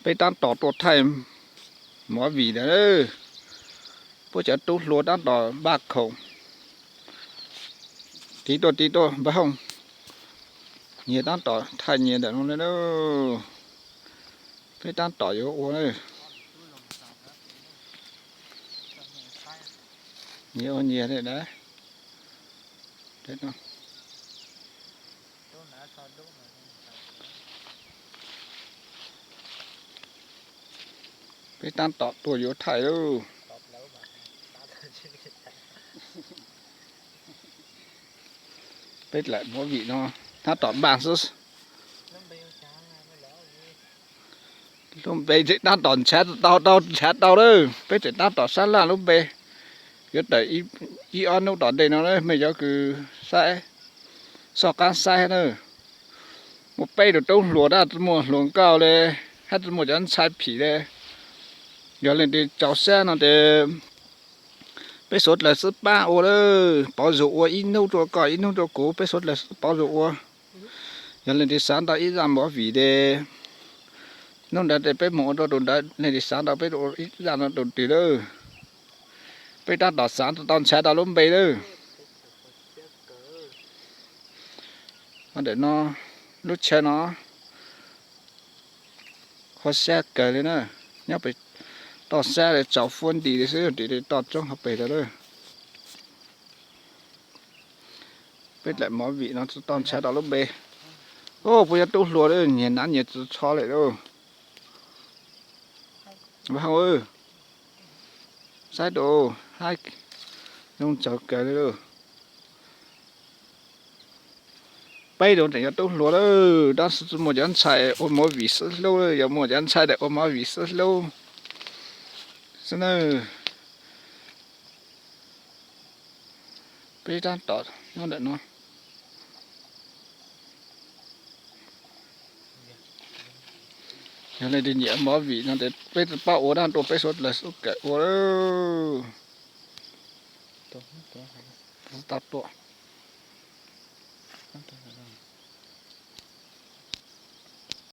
ไปตั้งต่อตัวไทยหมอวีเด้อพวกจะตู้รัวตั้งต่อบ้าเขาตีตัวบ้าห้องเงียตั้งต่อไทยเงียเดี๋ยวนั้นเด้อไปตั้งต่ออยู่โอ้ยเงียเงียเลยนะเด็ดเนาะไปตั้งต่อตัวอยู่ไทยเด้อไปแหละหมอวีเนาะถ้าตอบบางสุดลงไปจะตั้งต่อแชทtaoแชทtaoเด้อไปจะตั้งต่อสั้นล่างลงไปเดี๋ยวแต่อีออนนู้ต่อเด่นเอาเลยไม่เยอะคือใส่สอการใส่เด้อหมดไปเดี๋ยวตู้หลวงได้หมดหลวงเก้าเลยให้หมดยันใช้ผีเลยเดี๋ยวเล่นดีเจ้าแซ่นั่นเด้ไปสดเลยสิบ้าโอ้เลยปอจูอัวอินนู้ตัวก่ออินนู้ตัวกูไปสดเลยปอจูอัวเดี๋ยวเล่นดีสานต่ออีรำบ่ผีเด้นู่นได้ไปหมอตัวโดนได้เล่นดีสานต่อไปโดนอีรำโดนตีเลยไปตั้งต่อสารตอนแช่ตอนล้มไปเลยมันเดี๋ยวnó lúc chơi nó khó xe cờ lên nữa nhớ phải tọt xe để cháu phun đi để xíu để tọt trong học bể rồi biết lại món vị nó tọt xe đó lúc bể ô bây giờ tôi lùa đấy nhìn nán nhìn cho lại đâu bao ơi sai đồ hai không cháu cờ đấy đâu bây giờ thì tôi lúa đó đang một dân xài ôm mỗi vị sữa lâu rồi giờ một dân xài để ôm mỗi vị sữa lâu xin ơi bây giờ tỏ nó đợi nó giờ này đi nhẹ mỗi vị nó để bây giờ bao ổ đang tổ bây sốt là sốt kẹo ổ đó tạt tổ